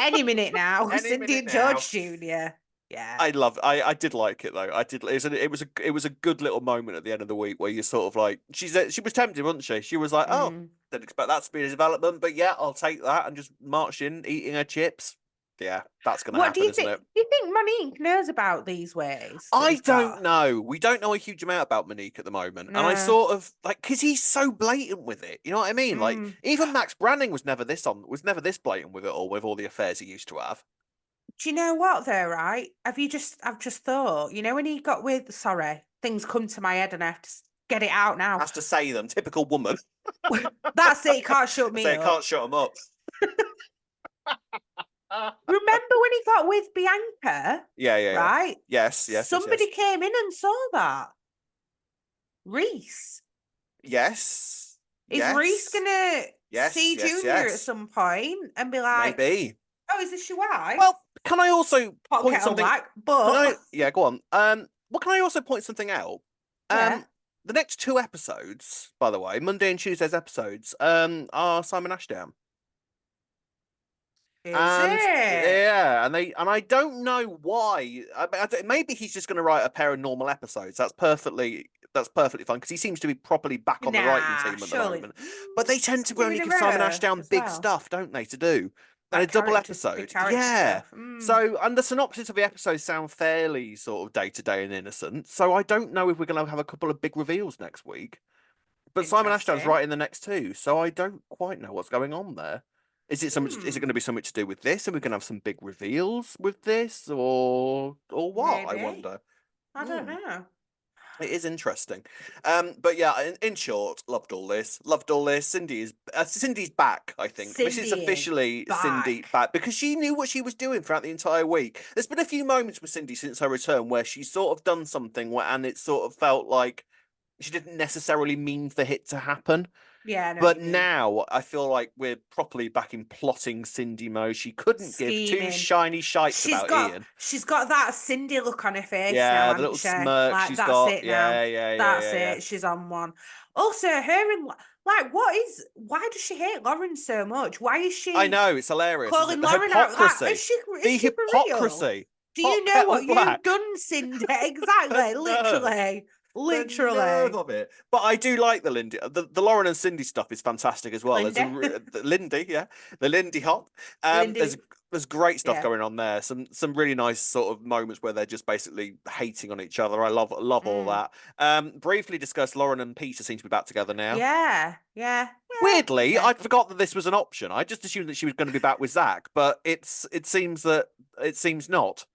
any minute now. Any Cindy minute and now. George Jr. Yeah. I did like it though. I did. It was a good little moment at the end of the week where you sort of like she was tempted, wasn't she? She was like, "Oh, Mm. Didn't expect that to be a development, but yeah, I'll take that and just march in, eating her chips. Yeah, that's going to What do happen, you isn't think? it? Do you think Monique knows about these ways that I he's don't got? know. We don't know a huge amount about Monique at the moment. And I No. sort of like, because he's so blatant with it. You know what I mean? Like, even Max Branning was never this blatant with it all, with all the affairs he used to have. Do you know what though, right? I've just thought, when he got with, sorry, things come to my head and I have to get it out now. Has to say them. Typical woman. That's it, can't shut I me say up. I can't shut him up. Remember when he got with Bianca? Yeah. Right? Yes. Somebody came in and saw that. Reese. Yes. Is Reese gonna see Junior at some point and be like, maybe. Oh, is this your wife? Well, can I also point something? But yeah, go on. Well, can I also point something out? Yeah. The next 2 episodes, by the way, Monday and Tuesday's episodes, are Simon Ashdown. Is it? Yeah, and I don't know why. Maybe he's just going to write a pair of normal episodes. That's perfectly fine because he seems to be properly back on the writing team at the moment. But they tend to only give Simon Ashdown big stuff, don't they, to do? And a double episode. Yeah. So, and the synopsis of the episodes sound fairly sort of day-to-day and innocent. So I don't know if we're going to have a couple of big reveals next week. But Simon Ashdown's writing the next 2, so I don't quite know what's going on there. Is it going to be something to do with this, and we're going to have some big reveals with this, or what? Maybe. I wonder. I don't know. It is interesting. But yeah, in short, loved all this. Cindy's back, I think. This is officially Cindy back because she knew what she was doing throughout the entire week. There's been a few moments with Cindy since her return where she's sort of done something and it sort of felt like she didn't necessarily mean for it to happen. Yeah, but now I feel like we're properly back in plotting Cindy mode. She couldn't give 2 shiny shites about Ian. She's got that Cindy look on her face now, now, the little she? smirk Like, she's that's got. it now. That's it. Yeah. She's on one. Also, her and why does she hate Lauren so much? Why is she? I know, it's hilarious. Calling Lauren hypocrisy. out. Is she hypocrisy. Do you know what you've done, Cindy? Exactly. Literally. The nerve of it. But I do like the Lindy. The Lauren and Cindy stuff is fantastic as well. Lindy. The Lindy hop. There's great stuff going on there. Some really nice sort of moments where they're just basically hating on each other. I love all that. Briefly discussed, Lauren and Peter seem to be back together now. Yeah. Weirdly, I'd forgot that this was an option. I just assumed that she was going to be back with Zach, but it seems not.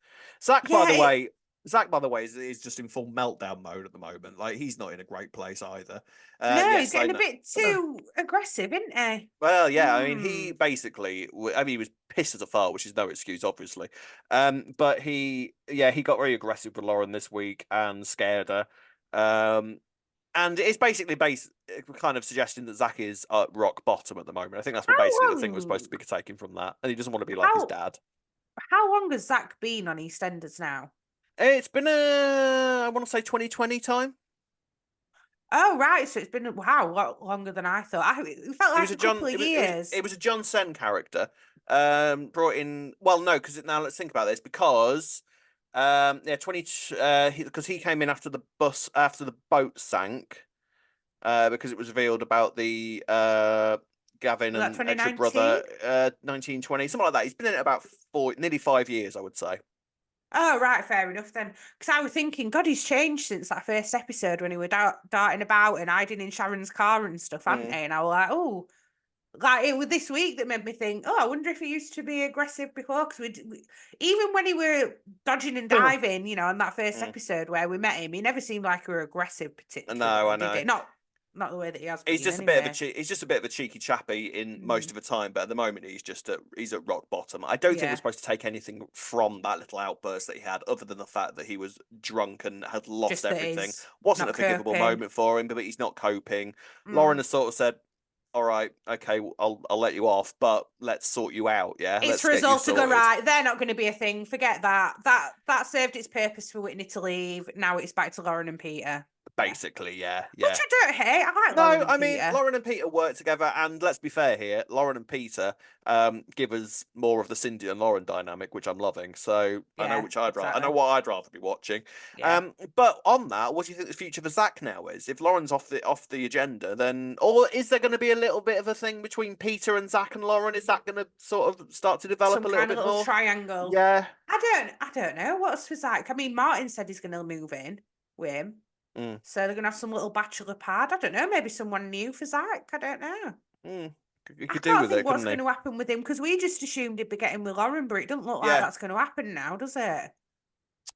Zach, by the way, is just in full meltdown mode at the moment. Like, he's not in a great place either. He's getting a bit too aggressive, isn't he? Well, yeah. I mean, he basically, he was pissed as a fart, which is no excuse, obviously. But he got very aggressive with Lauren this week and scared her. And it's basically kind of suggesting that Zach is at rock bottom at the moment. I think that's what the thing was supposed to be taken from that. And he doesn't want to be like his dad. How long has Zach been on EastEnders now? It's been I want to say 2020 time. Oh, right. So it's been, a lot longer than I thought. It felt like a couple of years. It was a John Sen character. Brought in, well, no, because now let's think about this, because because he came in after the boat sank, because it was revealed about the Gavin and extra brother 1920, something like that. He's been in it about nearly 5 years, I would say. Oh, right, fair enough then. Because I was thinking, God, he's changed since that first episode when he was darting about and hiding in Sharon's car and stuff, hadn't he? And I was like, oh, like it was this week that made me think, oh, I wonder if he used to be aggressive before. Because even when he were dodging and diving, on that first episode where we met him, he never seemed like he was aggressive particularly. No, I know. Not the way that he has been. He's just a bit of a cheeky chappy in most of the time, but at the moment he's at rock bottom. I don't think we're supposed to take anything from that little outburst that he had, other than the fact that he was drunk and had lost everything. Wasn't a forgivable moment for him, but he's not coping. Lauren has sort of said, all right, okay, I'll let you off, but let's sort you out, yeah? It's for us all to go, right, they're not going to be a thing, forget that. That served its purpose for Whitney to leave, now it's back to Lauren and Peter. Basically, yeah. Which I don't hate. I like No, Lauren and I mean, Peter. Lauren and Peter work together, and let's be fair here, Lauren and Peter give us more of the Cindy and Lauren dynamic, which I'm loving. So I know Yeah, which I'd rather. I know exactly. what I'd rather be watching. Yeah. But on that, what do you think the future for Zach now is? If Lauren's off the agenda, then or is there going to be a little bit of a thing between Peter and Zach and Lauren? Is that going to sort of start to develop Some a little kind of bit little more? triangle. Yeah. I don't know. What's for Zach? I mean, Martin said he's going to move in with him. So they're going to have some little bachelor pad. I don't know. Maybe someone new for Zach. I don't know. You I could do can't with think it, what's couldn't going they? to happen with him because we just assumed he'd be getting with Lauren, but it doesn't look like Yeah. that's going to happen now, does it?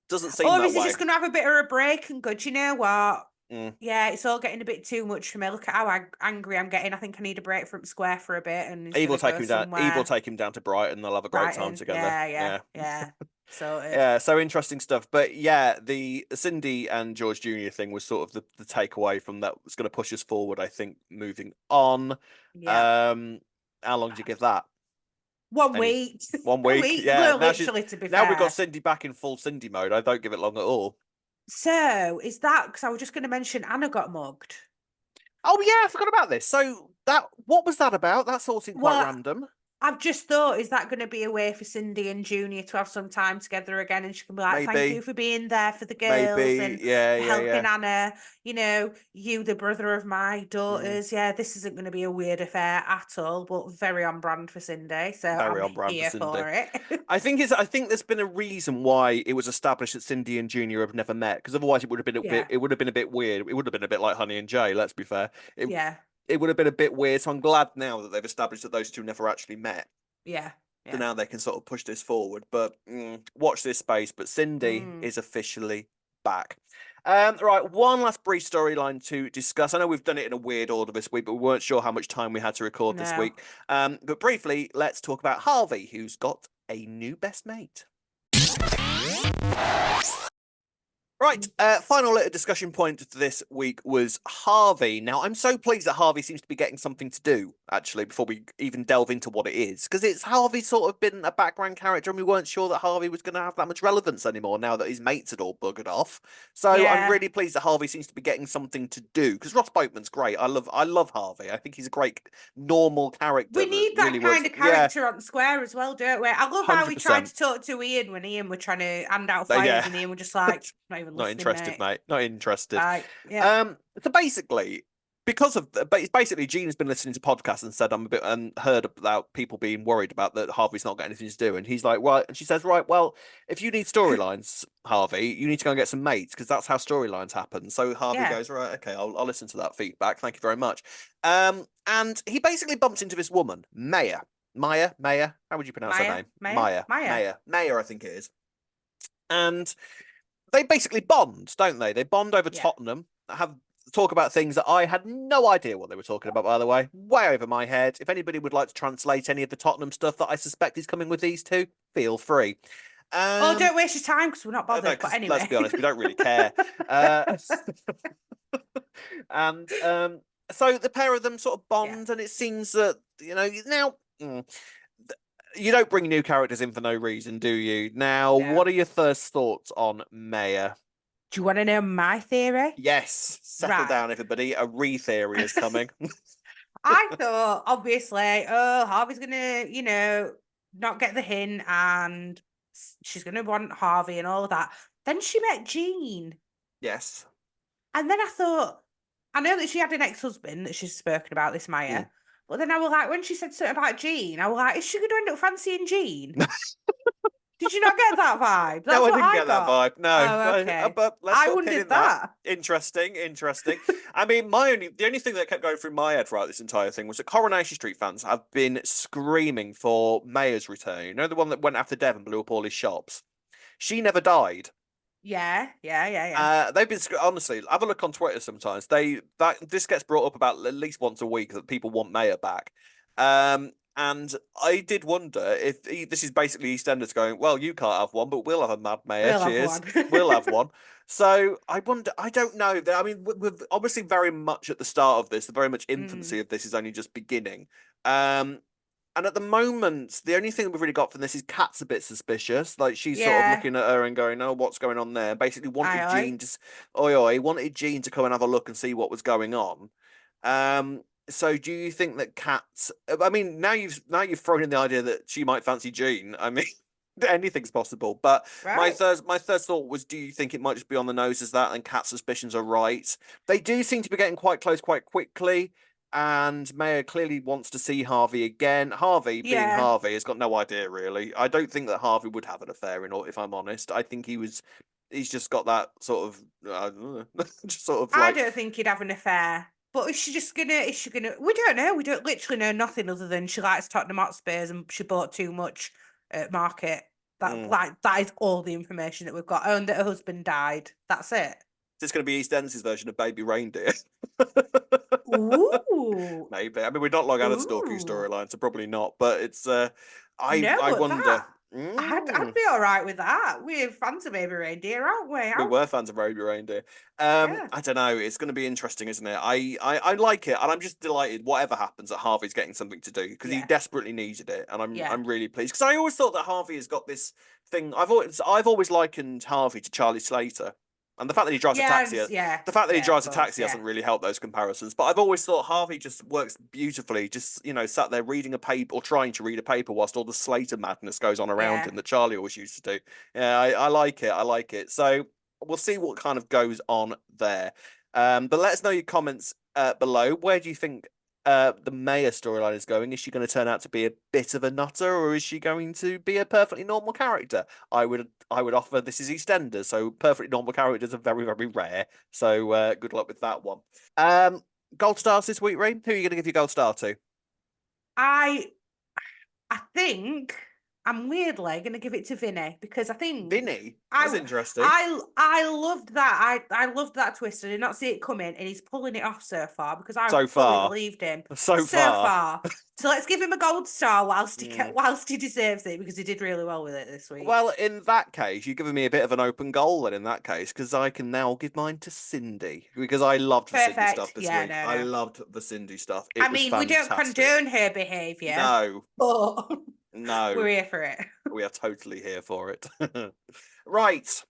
Doesn't seem Or that is he way. just going to have a bit of a break and go, do you know what? Mm. Yeah, it's all getting a bit too much for me. Look at how angry I'm getting. I think I need a break from Square for a bit, and he's Eve will going to take go him down. Eve will somewhere. take him down to Brighton. They'll have a great time Brighton. together. Yeah. Sorted. Yeah, so interesting stuff. But yeah, the Cindy and George Jr. thing was sort of the takeaway from that was going to push us forward, I think, moving on. Yeah. How long do you give that? 1 week. 1 A week? week. Yeah. Well, literally, to be Now we've got fair. Cindy back in full Cindy mode. I don't give it long at all. So, is that because I was just going to mention Anna got mugged? Oh yeah, I forgot about this. So what was that about? That all seemed quite random. I've just thought, is that going to be a way for Cindy and Junior to have some time together again? And she can be like, thank you for being there for the girls and helping Anna. You know, you, the brother of my daughters. Yeah, this isn't going to be a weird affair at all, but very on brand for Cindy. So Very I'm on brand here for it. I think there's been a reason why it was established that Cindy and Junior have never met, because otherwise it would have been a bit weird. It would have been a bit like Honey and Jay, let's be fair. It would have been a bit weird. So I'm glad now that they've established that those two never actually met. Yeah. So now they can sort of push this forward. But watch this space. But Cindy is officially back. Right, one last brief storyline to discuss. I know we've done it in a weird order this week, but we weren't sure how much time we had to record this week. But briefly, let's talk about Harvey, who's got a new best mate. Right, final little discussion point this week was Harvey. Now, I'm so pleased that Harvey seems to be getting something to do, actually, before we even delve into what it is. Because it's Harvey's sort of been a background character, and we weren't sure that Harvey was going to have that much relevance anymore now that his mates had all buggered off. So I'm really pleased that Harvey seems to be getting something to do. Because Ross Boatman's great. I love Harvey. I think he's a great, normal character. We need that really kind of character on Square as well, don't we? I love 100%. how he tried to talk to Ian when Ian were trying to hand out flyers, and Ian were just like, not even not interested, mate. Not interested. Right. Yeah. So basically, basically, Gene's been listening to podcasts and said and heard about people being worried about that Harvey's not got anything to do, and he's like, right, and she says, right, well, if you need storylines, Harvey, you need to go and get some mates because that's how storylines happen. So Harvey goes, right, okay, I'll listen to that feedback. Thank you very much. And he basically bumps into this woman, Maya. How would you pronounce her name? Maya, I think it is. And they basically bond, don't they? They bond over Tottenham, talk about things that I had no idea what they were talking about, by the way. Way over my head. If anybody would like to translate any of the Tottenham stuff that I suspect is coming with these two, feel free. Don't waste your time because we're not bothered. No, but anyway, let's be honest, we don't really care. And so the pair of them sort of bond, and it seems that now. You don't bring new characters in for no reason, do you? Now, what are your first thoughts on Maya? Do you want to know my theory? Yes. Settle down, everybody. A re-theory is coming. I thought, obviously, Harvey's going to, not get the hint and she's going to want Harvey and all of that. Then she met Jean. Yes. And then I thought, I know that she had an ex-husband that she's spoken about, this Maya. But then I was like, when she said something about Jean, I was like, is she going to end up fancying Jean? Did you not get that vibe? No, I didn't get that vibe. No. Oh, okay. But let's I wondered that. Interesting. I mean, the only thing that kept going through my head throughout this entire thing was that Coronation Street fans have been screaming for Maya's return. You know, the one that went after Dev and blew up all his shops? She never died. Yeah. They've been honestly. Have a look on Twitter sometimes. This gets brought up about at least once a week that people want Maya back. And I did wonder if this is basically EastEnders going, well, you can't have one, but we'll have a mad Maya. Cheers, we'll have one. So I wonder. I don't know. I mean, we're obviously very much at the start of this. The very much infancy of this is only just beginning. And at the moment, the only thing we've really got from this is Kat's a bit suspicious. Like, she's sort of Yeah. looking at her and going, "Oh, what's going on there?" Basically, wanted Aye, Jean to, wanted Jean to come and have a look and see what was going on. So do you think that Kat's? I mean, now you've thrown in the idea that she might fancy Jean. I mean, anything's possible. But my right. third thought was, do you think it might just be on the nose as that, and Kat's suspicions are right? They do seem to be getting quite close quite quickly. And Maya clearly wants to see Harvey again. Harvey, being Yeah. Harvey, has got no idea really. I don't think that Harvey would have an affair, if I'm honest. I think he's just got that sort of, just sort of I like. don't think he'd have an affair. But is she gonna, we don't know. We don't literally know nothing other than she likes Tottenham Hotspurs and she bought too much at market. That is all the information that we've got. Oh, and that her husband died. That's it. It's going to be EastEnders' version of Baby Reindeer. Ooh. Maybe. I mean, we're not long out of stalking storyline, so probably not. But it's I wonder. I'd be all right with that. We're fans of Baby Reindeer, aren't we? We were fans of Baby Reindeer. Yeah. I don't know. It's going to be interesting, isn't it? I like it, and I'm just delighted. Whatever happens, that Harvey's getting something to do because he desperately needed it, and I'm really pleased because I always thought that Harvey has got this thing. I've always likened Harvey to Charlie Slater. And the fact that he drives a taxi, hasn't really helped those comparisons. But I've always thought Harvey just works beautifully, just, sat there reading a paper or trying to read a paper whilst all the Slater madness goes on around him that Charlie always used to do. Yeah, I like it. I like it. So we'll see what kind of goes on there. But let us know your comments below. Where do you think the Maya storyline is going? Is she going to turn out to be a bit of a nutter, or is she going to be a perfectly normal character? I would offer this is EastEnders, so perfectly normal characters are very, very rare. So good luck with that one. Gold stars this week, Ray. Who are you going to give your gold star to? I think I'm weirdly going to give it to Vinny because I think Vinny. That's interesting. I loved that. I loved that twist. I did not see it coming, and he's pulling it off so far because I fully believed him. So far. So let's give him a gold star whilst he deserves it because he did really well with it this week. Well, in that case, you're giving me a bit of an open goal then. In that case, because I can now give mine to Cindy because I loved the Cindy stuff this week. No. I loved the Cindy stuff. I mean, we don't condone her behaviour. No, but no, we're here for it. We are totally here for it. Right.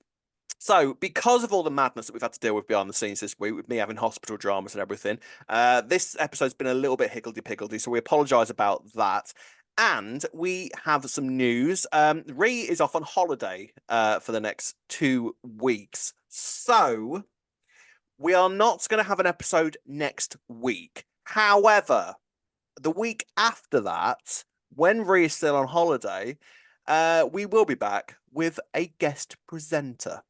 So, because of all the madness that we've had to deal with behind the scenes this week, with me having hospital dramas and everything, this episode's been a little bit higgledy-piggledy, so we apologise about that. And we have some news. Ree is off on holiday for the next 2 weeks. So, we are not going to have an episode next week. However, the week after that, when Ree is still on holiday, we will be back with a guest presenter.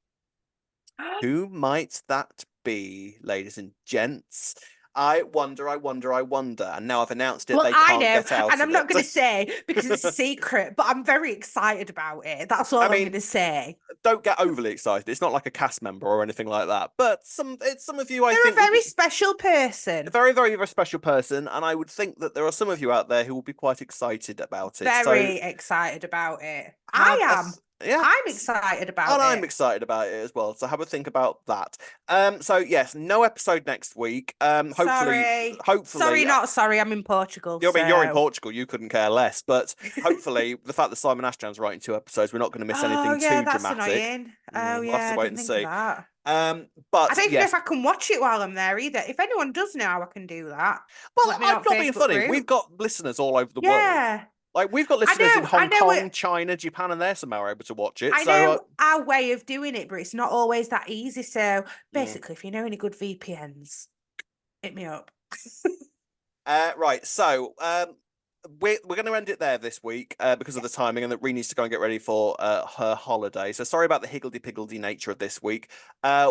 Who might that be, ladies and gents? I wonder. And now I've announced it. Well, they can't I know, get out and I'm of not it. going to say because it's a secret, but I'm very excited about it. That's all I'm going to say. Don't get overly excited. It's not like a cast member or anything like that. But some of you, They're a very special person. A very, very, very special person. And I would think that there are some of you out there who will be quite excited about it. Very excited about it. I am. I'm excited about it. And I'm excited about it as well. So have a think about that. So yes, no episode next week. Hopefully. Not sorry, I'm in Portugal. You're in Portugal, you couldn't care less. But hopefully the fact that Simon Ashdown's writing 2 episodes, we're not going to miss anything too dramatic. Annoying. We'll have to wait and see. But I don't even know if I can watch it while I'm there either. If anyone does know how I can do that. Well, I'm not being funny. We've got listeners all over the world. Like, we've got listeners in Hong Kong, China, Japan, and they're somehow able to watch it. I know our way of doing it, but it's not always that easy. So basically, if you know any good VPNs, hit me up. Right. So we're going to end it there this week because of the timing, and that Ree needs to go and get ready for her holiday. So sorry about the higgledy-piggledy nature of this week.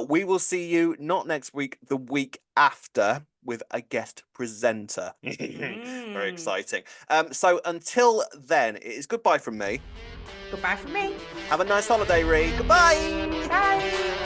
We will see you not next week, the week after, with a guest presenter. Very exciting. So until then, it is goodbye from me. Goodbye from me. Have a nice holiday, Ree. Goodbye. Bye.